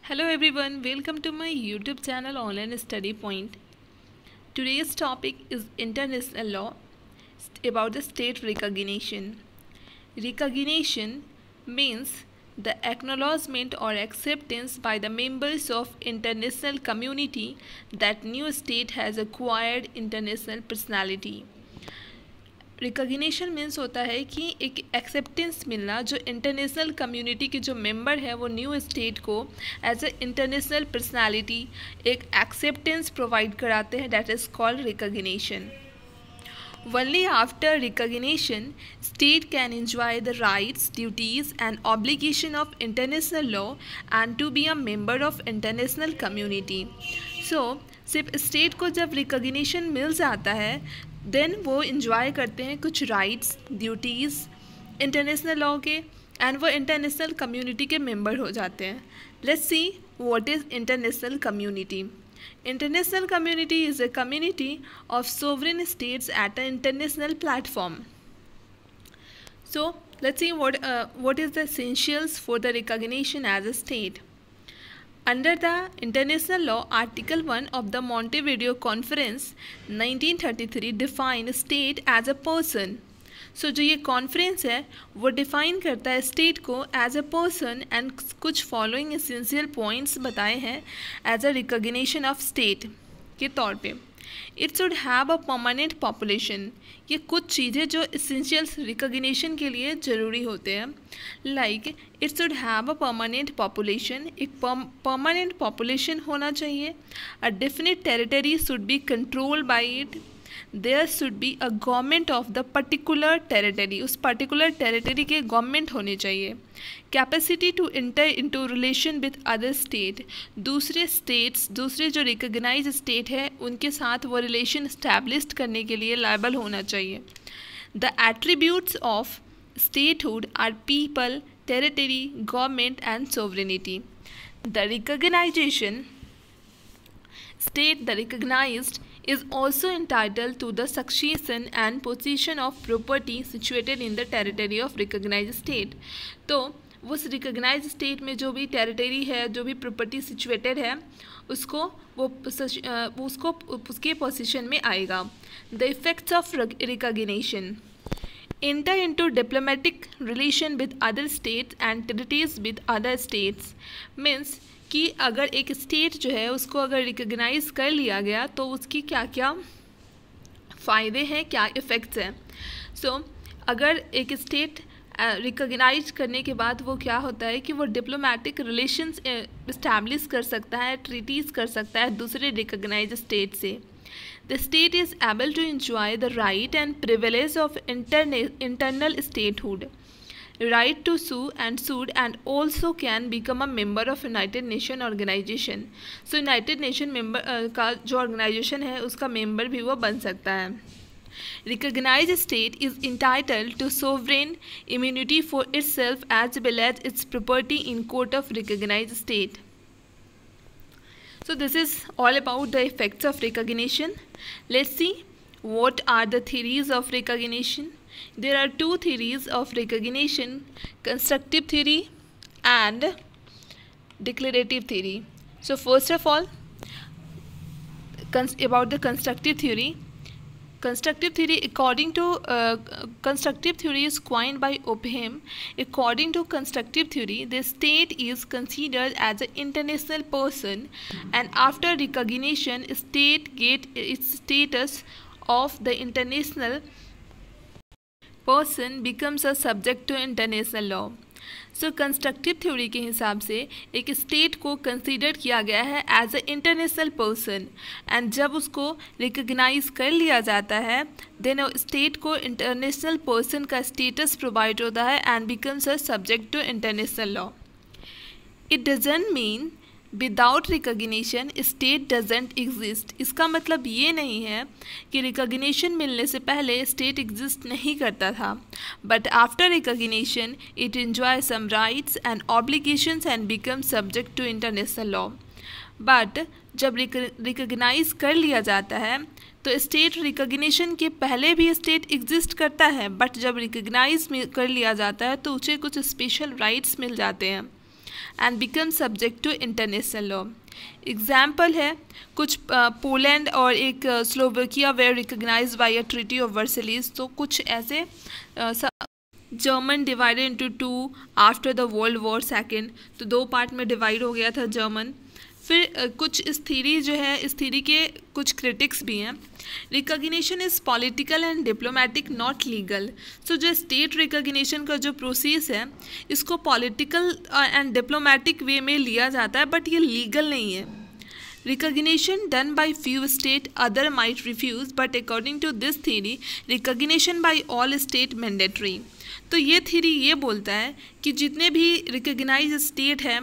Hello everyone, welcome to my YouTube channel Online Study Point. Today's topic is international law about the state recognition. Recognition means the acknowledgement or acceptance by the members of international community that new state has acquired international personality. Recognition means होता है कि एक acceptance मिलना जो international community के जो member है वो न्यू स्टेट को एज ए इंटरनेशनल पर्सनालिटी एक एक्सेप्टेंस प्रोवाइड कराते हैं, that is called recognition. Only after recognition, state can enjoy the rights, duties and obligation of international law and to be a member of international community. So, सिर्फ state को जब recognition मिल जाता है then वो enjoy करते हैं कुछ rights, duties international law के, एंड वो इंटरनेशनल कम्युनिटी के मेंबर हो जाते हैं. Let's see what is international community. International community is a community of sovereign states at an international platform. So let's see what is the essentials for the recognition as a state. Under the international law, Article 1 of the Montevideo Conference 1933 defined state as a person. सो जो ये conference है वो define करता है state को as a person, and कुछ following essential points बताए हैं as a recognition of state के तौर पे. It should have a permanent population. ये कुछ चीज़ें जो एसेंशियल्स रिकॉग्निशन के लिए ज़रूरी होते हैं, like it should have a permanent population. एक परमानेंट पॉपुलेशन होना चाहिए. A definite territory should be controlled by it. There should be a government of the particular territory. उस पर्टिकुलर टेरिटरी के गवर्नमेंट होने चाहिए. Capacity to enter into relation with other state. दूसरे states, दूसरे जो recognise state है उनके साथ वो रिलेशन इस्टेब्लिश करने के लिए लायबल होना चाहिए. The attributes of statehood are people, territory, government and sovereignty. The recognisation state, the recognized, is also entitled to the succession and possession of property situated in the territory of recognized state. तो उस recognized state में जो भी territory है, जो भी property situated है, उसको उसके possession में आएगा. The effects of recognition: enter into diplomatic relation with other states and treaties with other states. means कि अगर एक स्टेट जो है उसको अगर रिकॉग्नाइज कर लिया गया तो उसकी क्या क्या फ़ायदे हैं, क्या इफ़ेक्ट्स हैं. सो अगर एक स्टेट रिकॉग्नाइज करने के बाद वो क्या होता है कि वो डिप्लोमेटिक रिलेशंस इस्टेब्लिश कर सकता है, ट्रीटीज़ कर सकता है दूसरे रिकॉग्नाइज स्टेट से. The state is able to enjoy the right and privilege of internal statehood. right to sue and sued, and also can become a member of United Nation organization. So United Nation member का जो organization है उसका member भी वो बन सकता है. Recognized state is entitled to sovereign immunity for itself as well as its property in court of recognized state. So this is all about the effects of recognition. Let's see what are the theories of recognition. There are two theories of recognition: constructive theory and declarative theory. So first of all, about the constructive theory. Constructive theory, according to constructive theory is coined by Opham. According to constructive theory, the state is considered as an international person, and after recognition, state get its status of the international person becomes a subject to international law. So constructive theory के हिसाब से एक state को consider किया गया है as a international person, and जब उसको रिकॉग्नाइज कर लिया जाता है देन स्टेट को इंटरनेशनल पर्सन का स्टेटस प्रोवाइड होता है and becomes a subject to international law. It doesn't mean without recognition state doesn't exist. इसका मतलब ये नहीं है कि रिकॉग्निशन मिलने से पहले स्टेट एग्जिस्ट नहीं करता था, but after recognition it enjoy some rights and obligations and become subject to international law. But जब रिकॉग्नाइज कर लिया जाता है तो स्टेट रिकॉग्निशन के पहले भी स्टेट एग्जिस्ट करता है, बट जब रिकॉग्नाइज कर लिया जाता है तो उसे कुछ स्पेशल राइट्स मिल जाते हैं. and become subject to international law. Example है कुछ पोलैंड और एक Slovakia were recognize by a treaty of Versailles. तो कुछ ऐसे German divided into two after the world war second. तो दो पार्ट में डिवाइड हो गया था जर्मन. फिर कुछ इस थीरी जो है, इस थीरी के कुछ क्रिटिक्स भी हैं. Recognition is political and diplomatic not legal. So जो स्टेट रिकग्निशन का जो प्रोसेस है इसको पॉलिटिकल एंड डिप्लोमेटिक वे में लिया जाता है, बट ये लीगल नहीं है. Recognition done by few state other might refuse, but according to this theory recognition by all state mandatory. तो ये थीरी ये बोलता है कि जितने भी रिकग्नाइज स्टेट हैं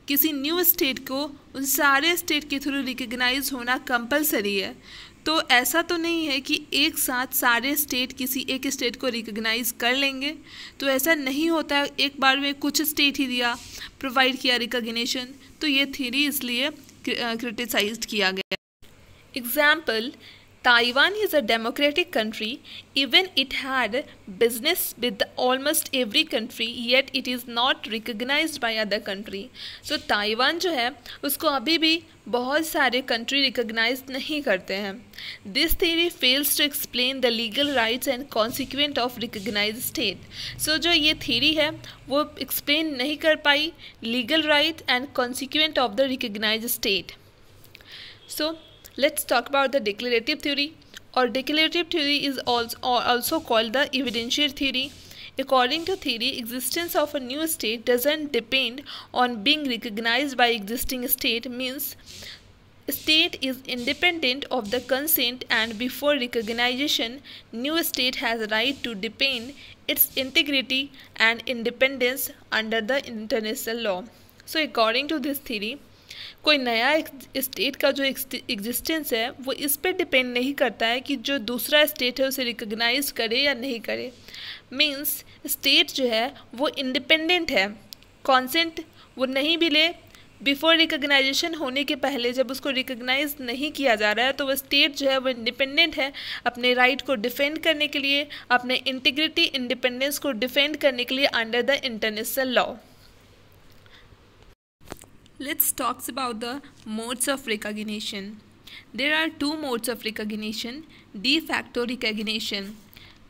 किसी न्यू स्टेट को उन सारे स्टेट के थ्रू रिकग्नाइज होना कंपलसरी है. तो ऐसा तो नहीं है कि एक साथ सारे स्टेट किसी एक स्टेट को रिकग्नाइज कर लेंगे. तो ऐसा नहीं होता है, एक बार में कुछ स्टेट ही दिया प्रोवाइड किया रिकग्निशन. तो ये थ्योरी इसलिए क्रिटिसाइज्ड किया गया. Example, Taiwan is a democratic country. Even it had business with almost every country, yet it is not recognized by other country. So Taiwan जो है उसको अभी भी बहुत सारे कंट्री रिकग्नाइज नहीं करते हैं. This theory fails to explain the legal rights and consequent of recognized state. So जो ये theory है वो explain नहीं कर पाई legal right and consequent of the recognized state. So let's talk about the declarative theory, or declarative theory is also called the evidentiary theory. According to theory, existence of a new state doesn't depend on being recognized by existing state. Means state is independent of the consent, and before recognition new state has right to defend its integrity and independence under the international law. So according to this theory, कोई नया state का जो existence है वो इस पर depend नहीं करता है कि जो दूसरा स्टेट है उसे रिकग्नाइज करे या नहीं करे. मींस स्टेट जो है वो इंडिपेंडेंट है, कॉन्सेंट वो नहीं भी ले. बिफोर रिकग्नाइजेशन होने के पहले जब उसको रिकग्नाइज नहीं किया जा रहा है तो वो स्टेट जो है वो इंडिपेंडेंट है अपने राइट को डिफेंड करने के लिए, अपने इंटीग्रिटी इंडिपेंडेंस को डिफेंड करने के लिए under the international law. Let's talk about the modes of recognition. There are two modes of recognition. De facto recognition.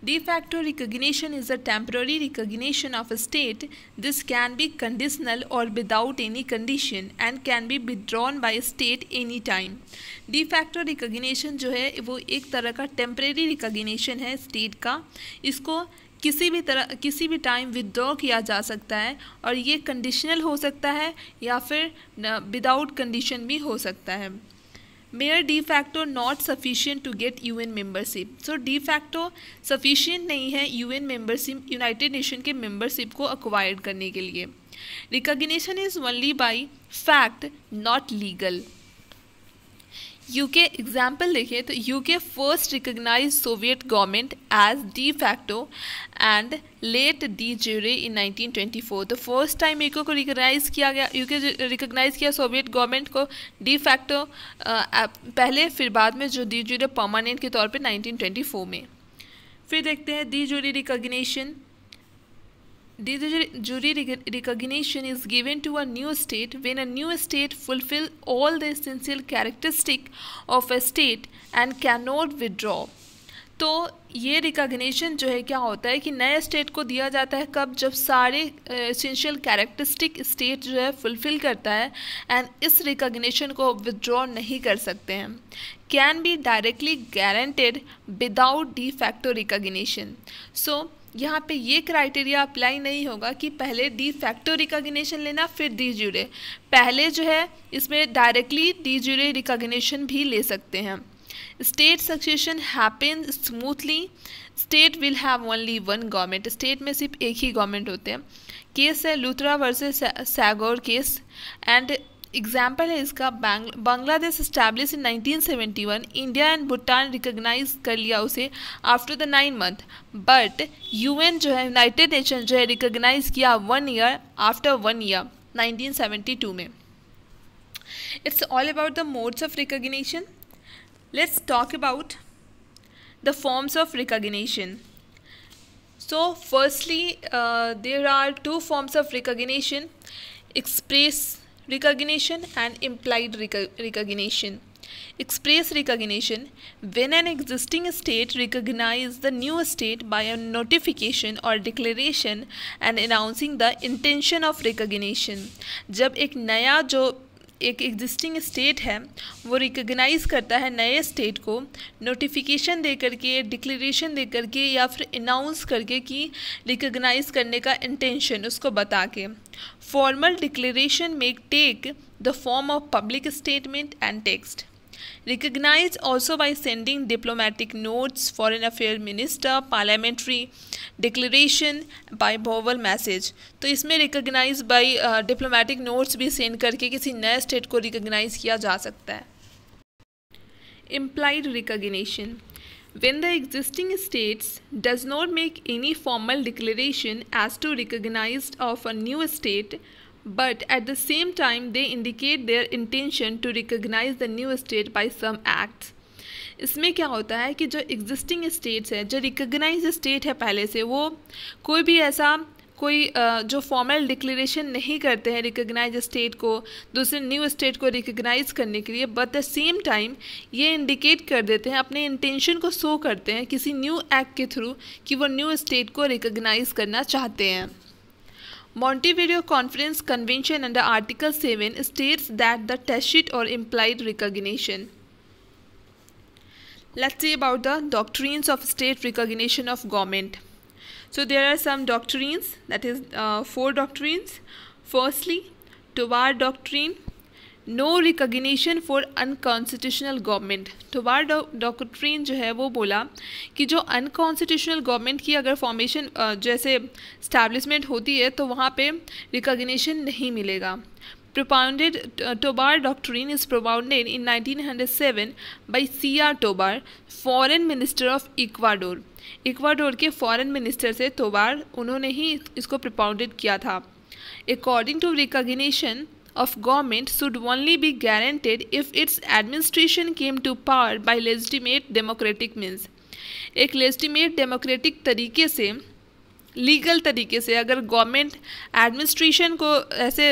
De facto recognition is a temporary recognition of a state. This can be conditional or without any condition and can be withdrawn by a state any time. De facto recognition जो है वो एक तरह का temporary recognition है state का. इसको किसी भी टाइम विदड्रॉ किया जा सकता है और ये कंडीशनल हो सकता है या फिर विदाउट कंडीशन भी हो सकता है. Mere de facto not sufficient to get UN membership. So de facto sufficient नहीं है यूएन मेंबरशिप, यूनाइटेड नेशन के मेंबरशिप को एक्वायर्ड करने के लिए. Recognition is only by fact not legal. UK example देखें तो UK first recognize Soviet government as de facto and late de jure in 1924. तो फर्स्ट टाइम यूके को recognize किया गया, यूके रिकग्नाइज किया सोवियत गवर्नमेंट को डी फैक्टो पहले, फिर बाद में जो डी ज्यूरे परमानेंट के तौर पे 1924 में. फिर देखते हैं de jure recognition. De jure recognition is given to a new state when a new state fulfills all the essential characteristics of a state and cannot withdraw. तो ये रिकग्निशन जो है क्या होता है कि नए स्टेट को दिया जाता है कब, जब सारे एसेंशियल कैरेक्टरिस्टिक स्टेट जो है फुलफ़िल करता है एंड इस रिकग्निशन को विदड्रॉ नहीं कर सकते हैं. Can be directly guaranteed without de facto recognition. So यहाँ पे ये क्राइटेरिया अप्लाई नहीं होगा कि पहले डी फैक्टो रिकग्निशन लेना फिर डी ज्यूरे. पहले जो है इसमें डायरेक्टली डी ज्यूरे रिकग्निशन भी ले सकते हैं. State succession happen smoothly. State will have only one government. State में सिर्फ एक ही गवर्नमेंट होते हैं. केस है Luther versus Sagor case and example है इसका Bangladesh establish in 1971. India and Bhutan recognize कर लिया उसे after the 9 month, but UN जो है यूनाइटेड नेशन जो है रिकग्नाइज किया 1 year आफ्टर 1 year 1972 में. It's all about the modes of recognition. Let's talk about the forms of recognition. So firstly there are two forms of recognition. express recognition and implied recognition. Express recognition: when an existing state recognizes the new state by a notification or declaration and announcing the intention of recognition. जब एक नया जो एक existing state है वो recognise करता है नए स्टेट को नोटिफिकेशन दे करके, डिक्लेरेशन दे करके या फिर अनाउंस करके कि रिकग्नाइज़ करने का इंटेंशन उसको बता के. फॉर्मल डिक्लेरेशन में take the form of public statement and text. Recognized also by sending diplomatic notes, foreign affairs minister, parliamentary declaration, by verbal message. तो इसमें recognize by diplomatic notes भी send करके किसी नए state को recognize किया जा सकता है. Implied recognition: when the existing states does not make any formal declaration as to recognized of a new state, but at the same time they indicate their intention to recognize the new state by some acts. इसमें क्या होता है कि जो existing states है, जो recognise state है पहले से, वो कोई भी ऐसा कोई जो फॉर्मल डिक्लेरेशन नहीं करते हैं रिकग्नाइज स्टेट को दूसरे न्यू स्टेट को रिकग्नाइज करने के लिए, बट द सेम टाइम ये इंडिकेट कर देते हैं, अपने इंटेंशन को शो करते हैं किसी न्यू एक्ट के थ्रू कि वो न्यू स्टेट को रिकग्नाइज करना चाहते हैं. Montevideo Conference Convention under Article 7 states that the tacit or implied recognition. Let's see about the doctrines of state recognition of government. So there are some doctrines, that is 4 doctrines. Firstly, Tovar Doctrine, no recognition for unconstitutional government. Tobar doctrine जो है वो बोला कि जो unconstitutional government की अगर formation जैसे establishment होती है तो वहाँ पे रिकॉग्निशन नहीं मिलेगा. Propounded Tobar doctrine is propounded in 1907 by C.R. Tobar, foreign minister of Ecuador. Ecuador के फॉरेन मिनिस्टर से तोबार उन्होंने ही इसको propounded किया था. According to recognition of government should only be guaranteed if its administration came to power by legitimate democratic means. एक legitimate democratic तरीके से, legal तरीके से अगर गवर्नमेंट एडमिनिस्ट्रेशन को ऐसे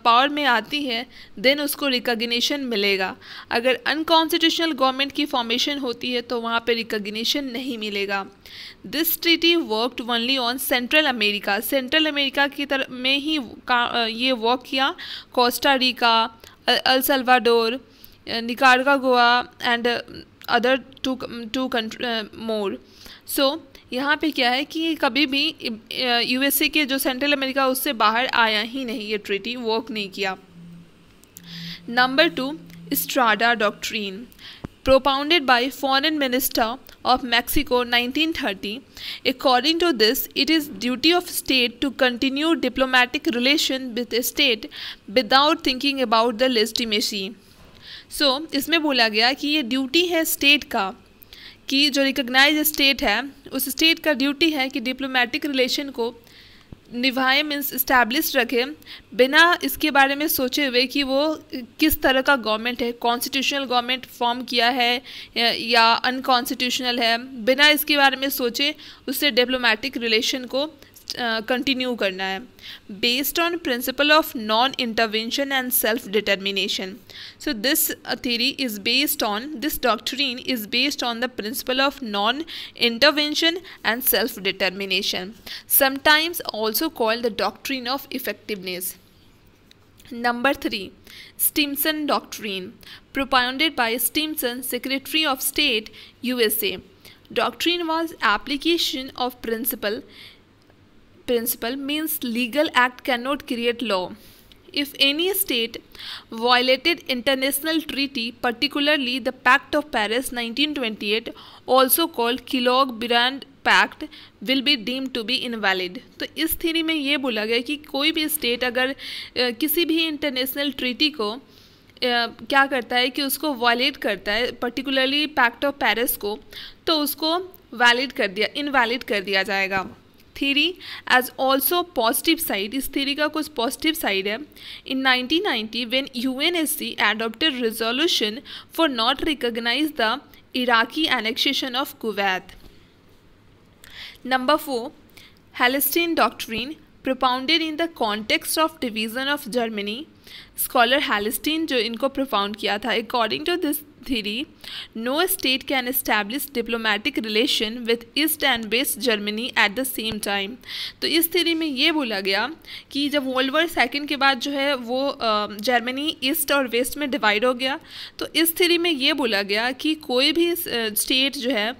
पावर में आती है देन उसको रिकग्निशन मिलेगा. अगर अनकॉन्स्टिट्यूशनल गवर्नमेंट की फॉर्मेशन होती है तो वहाँ पे रिकग्निशन नहीं मिलेगा. This treaty worked only on Central America. Central America की तरफ में ही ये वर्क किया. Costa Rica, El Salvador, Nicaragua and other two more. So यहाँ पे क्या है कि कभी भी यूएसए के जो सेंट्रल अमेरिका उससे बाहर आया ही नहीं, ये ट्रीटी वर्क नहीं किया. Number 2, Estrada doctrine propounded by foreign minister of Mexico 1930. According to this, it is duty of state to continue diplomatic relation with a state without thinking about the legitimacy. So इसमें बोला गया कि ये duty है state का कि जो recognise state है उस स्टेट का ड्यूटी है कि डिप्लोमेटिक रिलेशन को निभाए, मीन्स इस्टेब्लिश रखे बिना इसके बारे में सोचे हुए कि वो किस तरह का गवर्नमेंट है, कॉन्स्टिट्यूशनल गवर्नमेंट फॉर्म किया है या अनकॉन्स्टिट्यूशनल है. बिना इसके बारे में सोचे उससे डिप्लोमेटिक रिलेशन को कंटिन्यू करना है. Based on principle of non intervention and self determination. So this theory is based on, this doctrine is based on the principle of non-intervention and self-determination, sometimes also called the doctrine of effectiveness. Number 3, Stimson Doctrine, propounded by Stimson, Secretary of State, USA. Doctrine was application of principle means legal act cannot create law. If any state violated international treaty, particularly the Pact of Paris 1928, also called Kellogg-Briand Pact, will be deemed to be invalid. तो इस theory में ये बोला गया कि कोई भी state अगर किसी भी इंटरनेशनल ट्रीटी को क्या करता है कि उसको वायलेट करता है, पर्टिकुलरली पैक्ट ऑफ पेरिस को, तो उसको इनवैलिड कर दिया जाएगा. Theory as also positive side, इस थ्योरी का कुछ पॉजिटिव साइड है. In 1990 when UNSC adopted resolution for not recognise the Iraqi annexation of Kuwait. Number 4, Halstein Doctrine, propounded in the context of division of Germany. Scholar Hallstein जो इनको propound किया था. According to this theory, no state can establish diplomatic relation with East and West Germany at the same time. तो इस theory में ये बोला गया कि जब वर्ल्ड वॉर सेकेंड के बाद जो है वो जर्मनी ईस्ट और वेस्ट में डिवाइड हो गया, तो इस theory में ये बोला गया कि कोई भी स्टेट जो है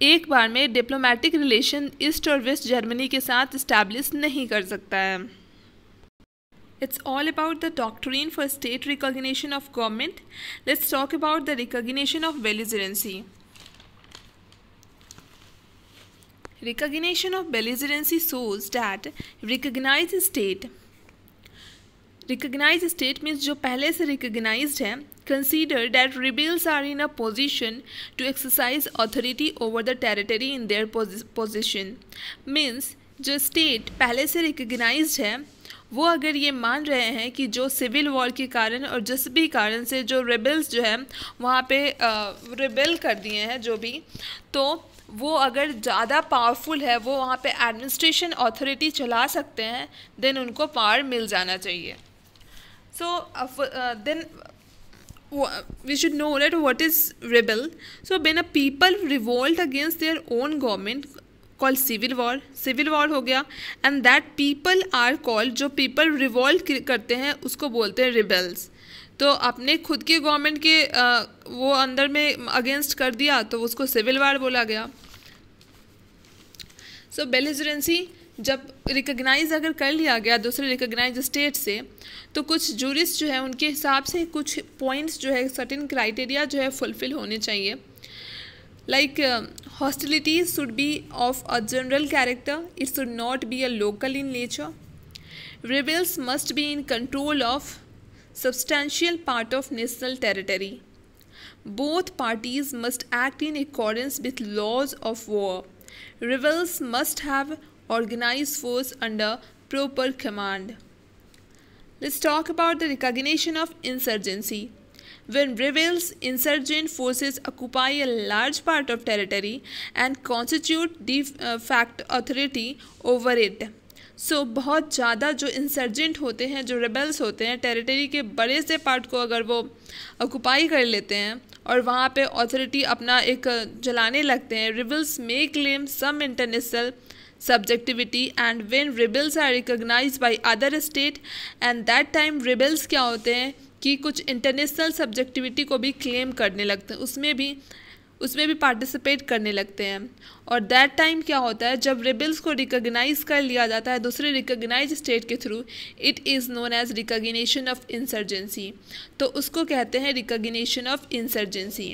एक बार में डिप्लोमेटिक रिलेशन ईस्ट और वेस्ट जर्मनी के साथ इस्टेब्लिश नहीं कर सकता है. It's all about the doctrine for state recognition of government. Let's talk about the recognition of belligerency. Recognition of belligerency shows that recognized state means जो पहले से recognized है, consider that rebels are in a position to exercise authority over the territory in their possession. Means जो state पहले से recognized है वो अगर ये मान रहे हैं कि जो सिविल वॉर के कारण और जिस भी कारण से जो रेबल्स जो है वहाँ पे रेबल कर दिए हैं जो भी, तो वो अगर ज़्यादा पावरफुल है, वो वहाँ पे एडमिनिस्ट्रेशन अथॉरिटी चला सकते हैं, देन उनको पावर मिल जाना चाहिए. So then we should know that what is rebel. So when a people revolt against their own government called civil war हो गया, and that people are called, जो people revolt करते हैं उसको बोलते हैं rebels. तो अपने खुद के गवर्नमेंट के वो अंदर में अगेंस्ट कर दिया तो उसको सिविल वार बोला गया. सो बेलिजरेंसी जब रिकग्नाइज अगर कर लिया गया दूसरे रिकग्नाइज स्टेट से, तो कुछ जूरिस्ट जो है उनके हिसाब से कुछ पॉइंट्स जो है सर्टेन क्राइटेरिया जो है फुलफिल होने चाहिए. Like hostilities should be of a general character, it should not be a local in nature. Rebels must be in control of substantial part of national territory. Both parties must act in accordance with laws of war. Rebels must have organized force under proper command. Let's talk about the recognition of insurgency. When rebels, insurgent forces occupy a large part of territory and constitute de facto authority over it. So बहुत ज़्यादा जो insurgent होते हैं, जो rebels होते हैं, territory के बड़े से पार्ट को अगर वो ऑक्यूपाई कर लेते हैं और वहाँ पे अथॉरिटी अपना एक जलाने लगते हैं, rebels may claim some international subjectivity, and when rebels are recognized by other state, and that time rebels क्या होते हैं कि कुछ इंटरनेशनल सब्जेक्टिविटी को भी क्लेम करने लगते हैं, उसमें भी पार्टिसिपेट करने लगते हैं. और दैट टाइम क्या होता है, जब रेबल्स को रिकॉग्नाइज कर लिया जाता है दूसरे रिकॉग्नाइज स्टेट के थ्रू, it is known as recognition of insurgency. तो उसको कहते हैं recognition of insurgency.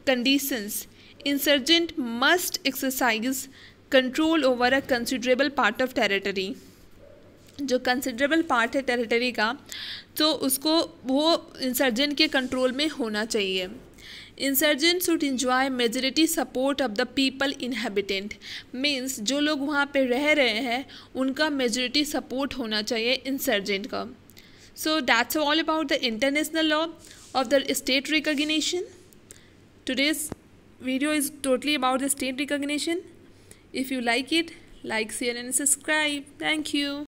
Conditions: insurgent must exercise control over a considerable part of territory. जो कंसिडरेबल पार्ट है टेरिटरी का, तो उसको वो इंसर्जेंट के कंट्रोल में होना चाहिए. Insurgent should enjoy majority support of the people inhabitant. Means जो लोग वहाँ पे रह रहे हैं उनका मेजॉरिटी सपोर्ट होना चाहिए इंसर्जेंट का. So that's all about the international law of the state recognition. Today's video is totally about the state recognition. If you like it, like, share and subscribe. Thank you.